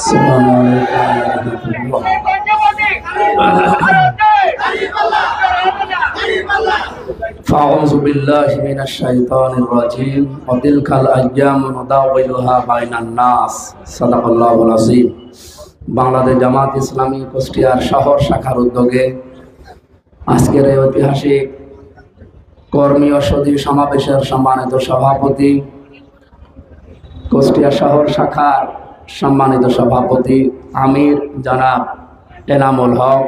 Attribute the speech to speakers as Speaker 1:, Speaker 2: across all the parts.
Speaker 1: السلام عليكم ورحمة الله. فأعوذ بالله من الشيطان الرجيم وتلك الأيام نداولها بين الناس صدق الله العظيم. বাংলাদেশ জামাত ইসলামী কুষ্টিয়ার শহর শাখার উদ্যোগে আজকের এই ঐতিহাসিক কর্মী সদী সমাবেশের সম্মানিত সভাপতি, কুষ্টিয়া শহর শাখার সম্মানিত সভাপতি আমির জনাব এনামুল হক,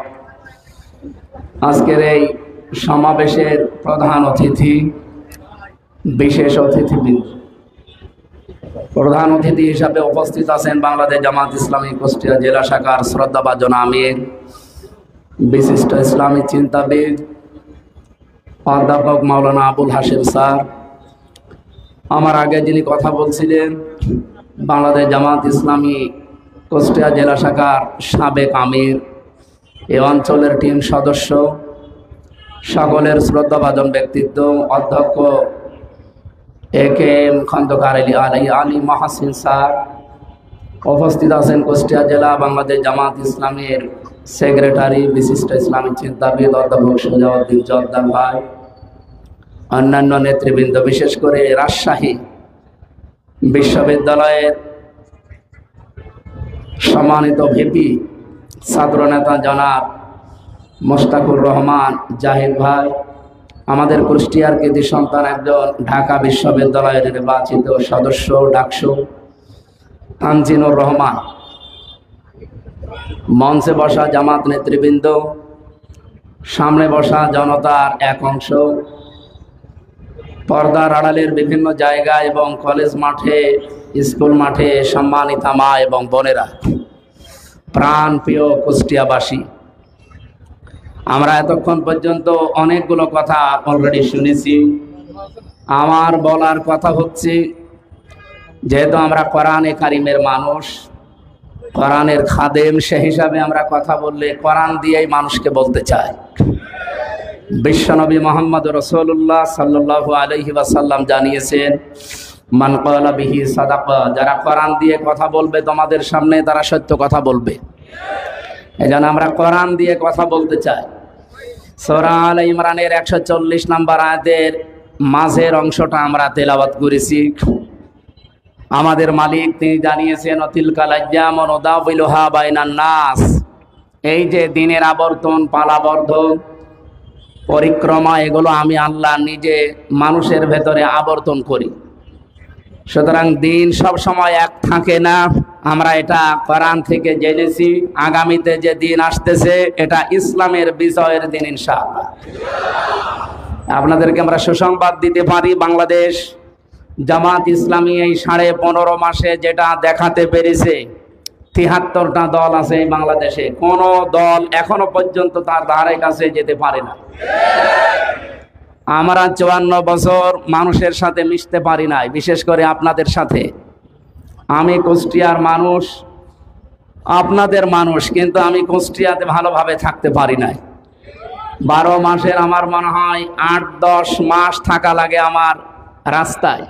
Speaker 1: আজকের এই সমাবেশের প্রধান অতিথি, বিশেষ অতিথিবৃন্দ, প্রধান অতিথি হিসাবে উপস্থিত আছেন বাংলাদেশ জামাত ইসলামী কুষ্টিয়া জেলা শাখার শ্রদ্ধাভাজন আমির, বিশিষ্ট ইসলামী চিন্তাবিদ অধ্যাপক মাওলানা আবুল হাশেম স্যার। আমার আগে যিনি কথা বলছিলেন বাংলাদেশ জামাত ইসলামী কুষ্টিয়া জেলা শাখার সাবেক আমির, এ অঞ্চলের টিম সদস্য, সকলের শ্রদ্ধাভাজন ব্যক্তিত্ব অধ্যক্ষ এ.কে.এম. খন্দকার আলী মাহসিন স্যার। উপস্থিত আছেন কুষ্টিয়া জেলা বাংলাদেশ জামাত ইসলামের সেক্রেটারি, বিশিষ্ট ইসলামী চিন্তাবিদ অধ্যাপক সুজাউদ্দিন জর্দার ভাই, অন্যান্য নেতৃবৃন্দ, বিশেষ করে রাজশাহী বিশ্ববিদ্যালয়ের সম্মানিত ভিপি ছাত্রনেতা জনাব মোস্তাকুর রহমান জাহিদ ভাই, আমাদের কুষ্টিয়ার কৃতি সন্তান একজন ঢাকা বিশ্ববিদ্যালয়ের নির্বাচিত সদস্য ডাকসু তানজিনুর রহমান, মঞ্চে বসা জামাত নেতৃবৃন্দ, সামনে বসা জনতার এক অংশ, পর্দার আড়ালের বিভিন্ন জায়গা এবং কলেজ মাঠে, স্কুল মাঠে সম্মানিতা মা এবং বোনেরা, প্রাণ প্রিয় কুষ্টিয়াবাসী, আমরা এতক্ষণ পর্যন্ত অনেকগুলো কথা অলরেডি শুনেছি। আমার বলার কথা হচ্ছে, যেহেতু আমরা কোরআনে কারিমের মানুষ, কোরআনের খাদেম, সে হিসাবে আমরা কথা বললে কোরআন দিয়েই মানুষকে বলতে চাই। বিশ্বনবী মুহাম্মদ রাসূলুল্লাহ সাল্লাল্লাহু আলাইহি ওয়াসাল্লাম জানিয়েছেন, মান ক্বালা বিহি সাদাকা, যারা কোরআন দিয়ে কথা বলবে তোমাদের সামনে, তারা সত্য কথা বলবে। এজন্য আমরা কোরআন দিয়ে কথা বলতে চাই। সূরা আলে ইমরানের 140 নম্বর আয়াতের মাঝের অংশটা আমরা তেলাওয়াত করেছি। আমাদের মালিক তিনি জানিয়েছেন, তিলকাল আইয়ামু নুদাউলুহা বাইনান নাস, এই যে দিনের আবর্তন, পালাবর্ধন, পরিক্রমা, এগুলো আমি আল্লাহ নিজে মানুষের ভেতরে আবর্তন করি। সুতরাং দিন সব সময় এক থাকে না, আমরা এটা কোরআন থেকে জেনেছি। আগামীতে যে দিন আসতেছে এটা ইসলামের বিজয়ের দিন ইনশাআল্লাহ। আপনাদেরকে আমরা সুসংবাদ দিতে পারি, বাংলাদেশ জামাত ইসলামী এই 15.5 মাসে যেটা দেখাতে পেরেছে, 73টা দল আছে এই বাংলাদেশে, কোন দল এখনো পর্যন্ত তার ধারে কাছে যেতে পারে না। আমরা 54 বছর মানুষের সাথে মিশতে পারি নাই, বিশেষ করে আপনাদের সাথে। আমি কুষ্টিয়ার মানুষ, আপনাদের মানুষ, কিন্তু আমি কুষ্টিয়াতে ভালোভাবে থাকতে পারি নাই। 12 মাসের আমার মনে হয় 8-10 মাস থাকা লাগে আমার রাস্তায়।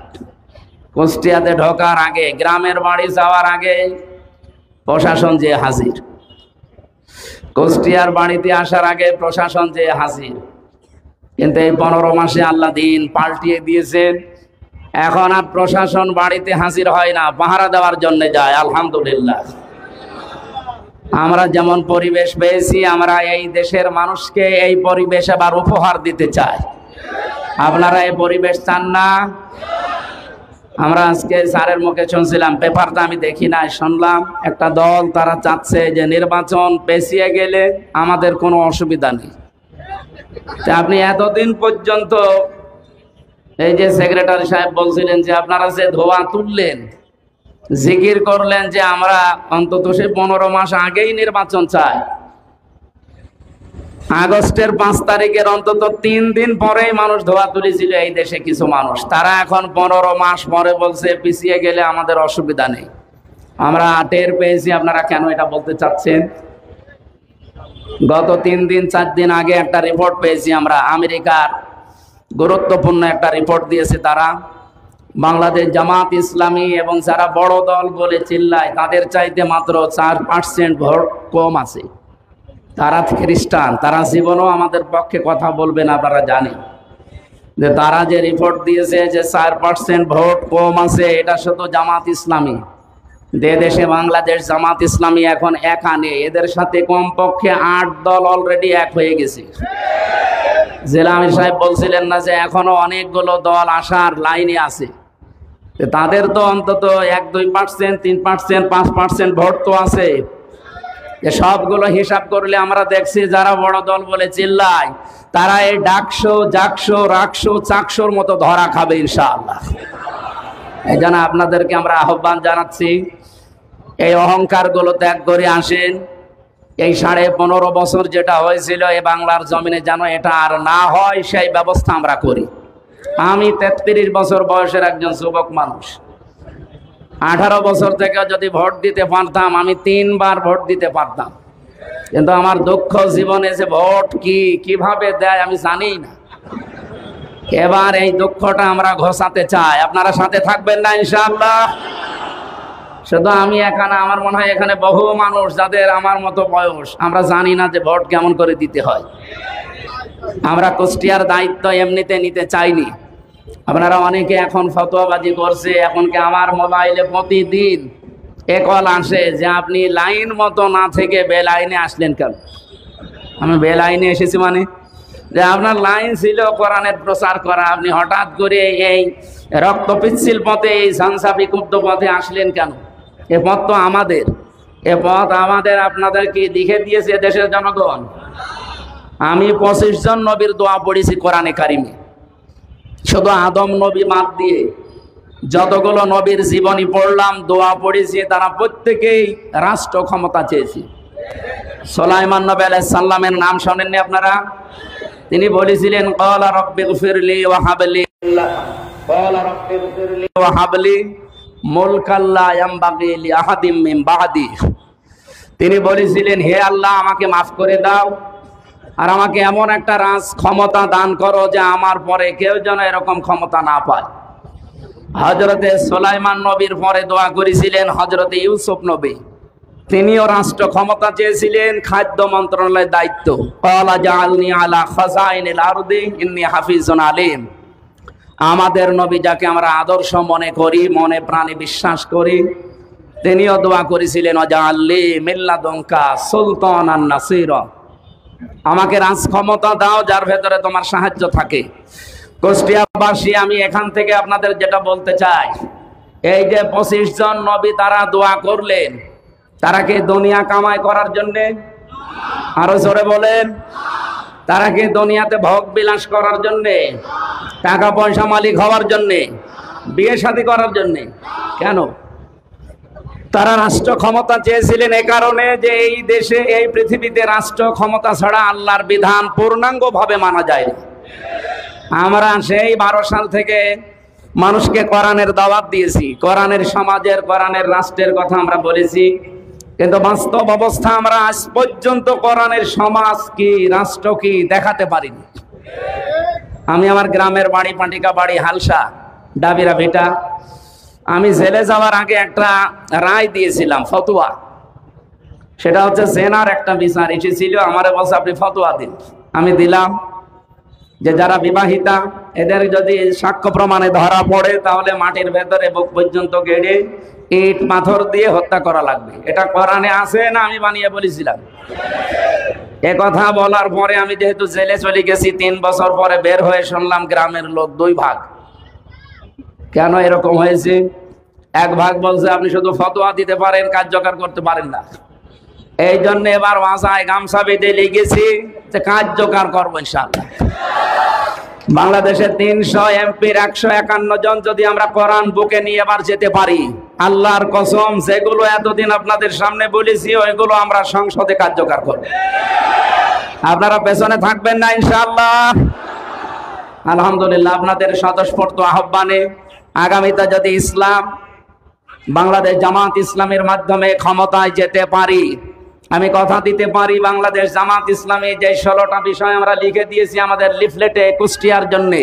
Speaker 1: কুষ্টিয়াতে ঢোকার আগে, গ্রামের বাড়ি যাওয়ার আগে প্রশাসন যে হাজির, কুষ্টিয়ার বাড়িতে আসার আগে প্রশাসন যে হাজির। কিন্তু এই 15 মাসে আল্লাহ দিন পাল্টিয়ে দিয়েছেন। এখন আর প্রশাসন বাড়িতে হাজির হয় না, পাহারা দেওয়ার জন্য যায়। আলহামদুলিল্লাহ, আমরা যেমন পরিবেশ পেয়েছি, আমরা এই দেশের মানুষকে এই পরিবেশ আবার উপহার দিতে চাই। আপনারা এই পরিবেশ চান না? আমরা আজকে স্যারের মুখে শুনছিলাম, পেপারটা আমি দেখি নাই, শুনলাম একটা দল তারা চাচ্ছে যে নির্বাচন পেছিয়ে গেলে আমাদের কোনো অসুবিধা নেই। আপনি এতদিন পর্যন্ত এই যে সেক্রেটারি সাহেব বলছিলেন যে আপনারা যে ধোয়া তুললেন, জিকির করলেন যে আমরা অন্তত সে 15 মাস আগেই নির্বাচন চাই, আগস্টের 5 তারিখের অন্তত 3 দিন পরেই মানুষ ধোয়া তুলেছিল এই দেশে কিছু মানুষ। তারা এখন 15 মাস পরে বলছে পিছিয়ে গেলে আমাদের অসুবিধা নেই। আমরা টের পেয়েছি আপনারা কেন এটা বলতে চাচ্ছেন। গত 3-4 দিন আগে একটা রিপোর্ট পেয়েছি আমরা, আমেরিকার গুরুত্বপূর্ণ একটা রিপোর্ট দিয়েছে তারা। বাংলাদেশ জামাত ইসলামী এবং যারা বড় দল বলে চিল্লায় তাদের চাইতে মাত্র 4% ভোট কম আছে। তারা খ্রিস্টান, তারা জীবনও আমাদের পক্ষে কথা বলবে না। আপনারা জানেন যে তারা যে রিপোর্ট দিয়েছে যে 4% ভোট কম আছে, এটা শুধু জামাত ইসলামী। দেশে বাংলাদেশ জামাত ইসলামী এখন একা নেই, এদের সাথে কমপক্ষে 8 দল অলরেডি এক হয়ে গেছে। জেলা আমির সাহেব বলছিলেন না যে এখনো অনেকগুলো দল আসার লাইনে আছে। তাদের তো অন্তত 1-2%, 3%, 5% ভোট তো আছে। সবগুলো হিসাব করলে আমরা দেখছি যারা বড় দল বলে চিল্লায় তারা এই ডাকশো, জাকশো, রাকশো, চাকশোর মতো ধরা খাবে ইনশাআল্লাহ। এই জন্য আপনাদেরকে আমরা আহ্বান জানাচ্ছি, এই অহংকার গুলো ত্যাগ করে আসেন। এই 15.5 বছর যেটা হয়েছিল এই বাংলার জমিনে যেন এটা আর না হয়, সেই ব্যবস্থা আমরা করি। আমি 33 বছর বয়সের একজন যুবক মানুষ। 18 বছর থেকে যদি ভোট দিতে পারতাম আমি 3 বার ভোট দিতে পারতাম, কিন্তু আমার দুঃখ জীবনে যে ভোট কিভাবে দেয় আমি জানি না। এবার এই দুঃখটা আমরা ঘোষাতে চাই। আপনারা সাথে থাকবেন না ইনশাআল্লাহ? শুধু আমি এখানে, আমার মনে হয় এখানে বহু মানুষ যাদের আমার মতো বয়স, আমরা জানি না যে ভোট কেমন করে দিতে হয়। আমরা কুষ্টিয়ার দায়িত্ব এমনিতে নিতে চাইনি। আপনারা অনেকে এখন ফতোয়াবাজি করছে। এমনকি আমার মোবাইলে প্রতিদিন কল আসে যে আপনি লাইন মতো না থেকে বেলাইনে আসলেন কেন। আমি বেলাইনে এসেছি মানে যে আপনার লাইন ছিল কোরআনের প্রচার করা, আপনি হঠাৎ করে এই রক্ত পিচ্ছিল পথে, এই ঝানসাফি কুব্ধ পথে আসলেন কেন? এ পথ তো আমাদের, এ পথ আমাদের, আপনাদেরকে লিখে দিয়েছে দেশের জনগণ। আমি 25 জন নবীর দোয়া পড়েছি কোরআনে কারিমে। শুধু আদম নবী বাদ দিয়ে যতগুলো নবীর জীবনী পড়লাম, দোয়া পড়েছি, তারা প্রত্যেকেই রাষ্ট্র ক্ষমতা চেয়েছে। সুলাইমান নবী আলাইহিস সালামের নাম শোনেননি আপনারা? তিনি বলেছিলেন ক্বালা রাব্বিগফিরলি ওয়া হাবলি মুলকান লা ইয়ামবাগি লিআহাদিম মিন বা'দি। তিনি বলেছিলেন, হে আল্লাহ আমাকে মাফ করে দাও আর আমাকে এমন একটা রাজ ক্ষমতা দান করো যে আমার পরে কেউ যেন এরকম ক্ষমতা না পায়। হযরতে সুলাইমান নবীর পরে দোয়া করেছিলেন হযরতে ইউসুফ নবী। তিনিও রাষ্ট্র ক্ষমতা চেয়েছিলেন, খাদ্য মন্ত্রণালয়ের দায়িত্ব। ক্বালা জাআলনি আলা খাযাইনিল আরদি ইন্নী হাফিজুন আলীম। আমাদের নবী যাকে আমরা আদর্শ মনে করি, মনে প্রাণে বিশ্বাস করি, তিনিও দোয়া করেছিলেন ওয়াজআলনি মিন লাদুনকা সুলতানান নাসীরা। আমাকে রাজ ক্ষমতা দাও যার ভেতরে তোমার সাহায্য থাকে। কুষ্টিয়াবাসী, আমি এখান থেকে আপনাদের যেটা বলতে চাই, এই যে 25 জন নবী তারা দোয়া করলেন, তারা কি দুনিয়া কামাই করার জন্যে? আরো জোরে বলেন। তারা কি দুনিয়াতে ভোগ বিলাস করার জন্যে, টাকা পয়সা মালিক হওয়ার জন্যে, বিয়ে শাদী করার জন্যে? কেন? তারা রাষ্ট্র ক্ষমতা চেয়েছিলেন এ কারণে যে এই দেশে, এই পৃথিবীতে রাষ্ট্র ক্ষমতা ছাড়া আল্লাহর বিধান পূর্ণাঙ্গভাবে মানা যায় না। আমরা সেই 12 সাল থেকে মানুষকে কোরআনের দাওয়াত দিয়েছি, কোরআনের সমাজের, কোরআনের রাষ্ট্রের কথা আমরা বলেছি, কিন্তু বাস্তব অবস্থা আমরা আজ পর্যন্ত কোরআনের সমাজ কি, রাষ্ট্র কি দেখাতে পারিনি। আমি আমার গ্রামের বাড়ি, পাটিকা বাড়ি, হালসা, ডাবিরা ভিটা। আমি জেলে যাওয়ার আগে একটা রায় দিয়েছিলাম, ফতোয়া। সেটা হচ্ছে জেনার একটা বিচার এসেছিল, আমারে বলছে আপনি ফতোয়া দিন। আমি দিলাম যে যারা বিবাহিতা এদের যদি সাক্ষ্য প্রমাণে ধরা পড়ে তাহলে মাটির ভেতরে বুক পর্যন্ত গেড়ে ইট পাথর দিয়ে হত্যা করা লাগবে। এটা কোরআনে আছে না আমি বানিয়ে বলেছিলাম? এ কথা বলার পরে আমি যেহেতু জেলে চলে গেছি, 3 বছর পরে বের হয়ে শুনলাম গ্রামের লোক 2 ভাগ। কেন এরকম হয়েছে? এক ভাগ বলছে আপনি শুধু ফতোয়া দিতে পারেন, কার্যকর করতে পারেন না। এই জন্য এবার ভাষায় গামছা বেঁধে লেগেছি যে কার্যকর করবো ইনশাআল্লাহ। বাংলাদেশের 300 এমপির 151 জন যদি আমরা কোরআন বুকে নিয়ে এবার যেতে পারি, আল্লাহর কসম যেগুলো এতদিন আপনাদের সামনে বলেছি ওইগুলো আমরা সংসদে কার্যকর করব। আপনারা পেছনে থাকবেন না ইনশাআল্লাহ? আলহামদুলিল্লাহ, আপনাদের স্বতঃস্ফূর্ত আহ্বানে আগামীতে যদি ইসলাম, বাংলাদেশ জামাত ইসলামের মাধ্যমে ক্ষমতায় যেতে পারি, আমি কথা দিতে পারি বাংলাদেশ জামাত ইসলামী যে 16টা বিষয় আমরা লিখে দিয়েছি আমাদের লিফলেটে কুষ্টিয়ার জন্যে,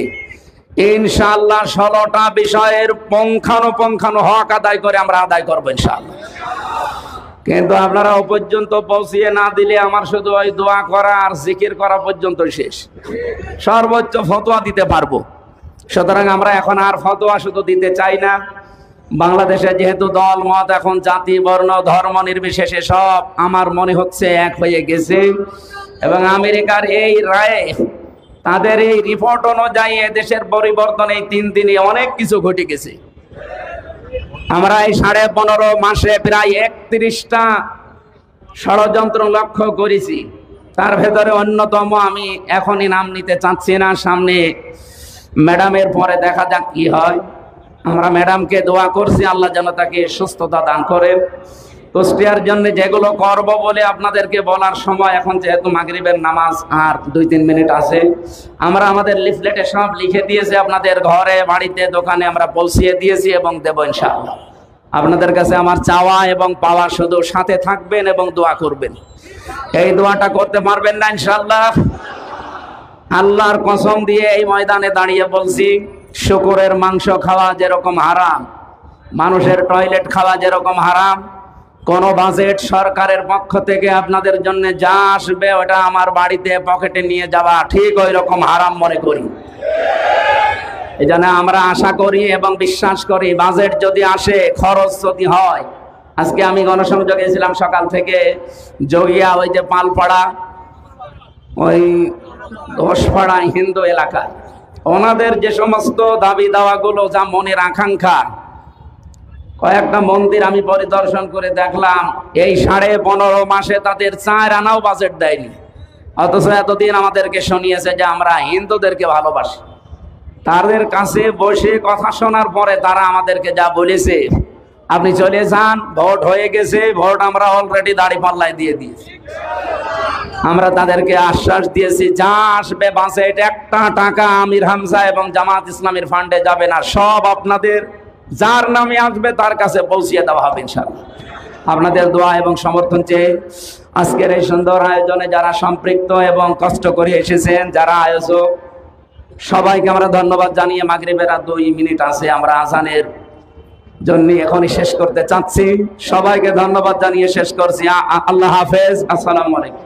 Speaker 1: ইনশাআল্লাহ 16টা বিষয়ের পুঙ্খানুপুঙ্খানু হক আদায় করে আমরা আদায় করবো ইনশাআল্লাহ। কিন্তু আপনারা ও পর্যন্ত পৌঁছিয়ে না দিলে আমার শুধু ওই দোয়া করা আর জিকির করা পর্যন্ত শেষ, সর্বোচ্চ ফতোয়া দিতে পারবো। সুতরাং আমরা এখন আর ফতোয়া শুধু দিতে চাই না। বাংলাদেশে যেহেতু দল মত এখন জাতি বর্ণ ধর্ম নির্বিশেষে সব আমার মনে হচ্ছে এক হয়ে গেছে, এবং আমেরিকার এই রায়ে তাদের এই রিপোর্ট অনুযায়ী দেশের পরিবর্তন এই 3 দিনে অনেক কিছু ঘটে গেছে। আমরা এই 15.5 মাসে প্রায় 31টা ষড়যন্ত্র লক্ষ্য করেছি। তার ভেতরে অন্যতম, আমি এখনই নাম নিতে চাচ্ছি না, সামনে ম্যাডামের পরে দেখা যাক কি হয়। আমরা ম্যাডামকে দোয়া করছি আল্লাহ যেন তাকে সুস্থতা দান করেন। কুষ্টিয়ার জন্য যেগুলো করব বলে আপনাদেরকে বলার সময় এখন, যেহেতু মাগরিবের নামাজ আর 2-3 মিনিট আছে, আমরা আমাদের লিফলেটে সব লিখে দিয়েছি, আপনাদের ঘরে বাড়িতে দোকানে আমরা পৌঁছিয়ে দিয়েছি এবং দেব ইনশাআল্লাহ। আপনাদের কাছে আমার চাওয়া এবং পাওয়া শুধু সাথে থাকবেন এবং দোয়া করবেন। এই দোয়াটা করতে পারবেন না ইনশাআল্লাহ? আল্লাহর কসম দিয়ে এই ময়দানে দাঁড়িয়ে বলছি, শুকরের মাংস খাওয়া যেরকম হারাম, মানুষের টয়লেট খাওয়া যেরকম হারাম, কোন বাজেট সরকারের পক্ষ থেকে আপনাদের জন্য যা আসবে ওটা আমার বাড়িতে পকেটে নিয়ে যাওয়া ঠিক ওই রকম হারাম মনে করি। এই জন্য আমরা আশা করি এবং বিশ্বাস করি, বাজেট যদি আসে, খরচ যদি হয়। আজকে আমি গণসংযোগে ছিলাম সকাল থেকে, জগিয়া ওই যে পালপাড়া, ওই ঘোষপাড়া হিন্দু এলাকায় ওনাদের যে সমস্ত দাবি দাওয়াগুলো, যা মনের আকাঙ্ক্ষা, কয়েকটা মন্দির আমি পরিদর্শন করে দেখলাম এই 15.5 মাসে তাদের 4 আনাও বাজেট দেয়নি। অথচ এতদিন আমাদেরকে শুনিয়েছে যে আমরা হিন্দুদেরকে ভালোবাসি। তাদের কাছে বসে কথা শোনার পরে তারা আমাদেরকে যা বলেছে, আপনি চলে যান, ভোট হয়ে গেছে, ভোট আমরা অলরেডি দাঁড়িপাল্লায় দিয়ে দিয়েছি। আমরা তাদেরকে আশ্বাস দিয়েছি, যা আসবে বাজেট, একটা টাকা আমির হামজা এবং জামাত ইসলামীর ফান্ডে যাবে না, সব আপনাদের যার নামে আসবে তার কাছে পৌঁছিয়ে দেওয়া হবে ইনশাআল্লাহ। আপনাদের দোয়া এবং সমর্থন চেয়ে আজকের এই সুন্দর আয়োজনে যারা সম্পৃক্ত এবং কষ্ট করে এসেছেন, যারা আয়োজক, সবাইকে আমরা ধন্যবাদ জানিয়ে মাগরিবের আর 2 মিনিট আছে, আমরা আজানের জন্য এখনই শেষ করতে চাচ্ছি। সবাইকে ধন্যবাদ জানিয়ে শেষ করছি। আল্লাহ হাফেজ, আসসালামু আলাইকুম।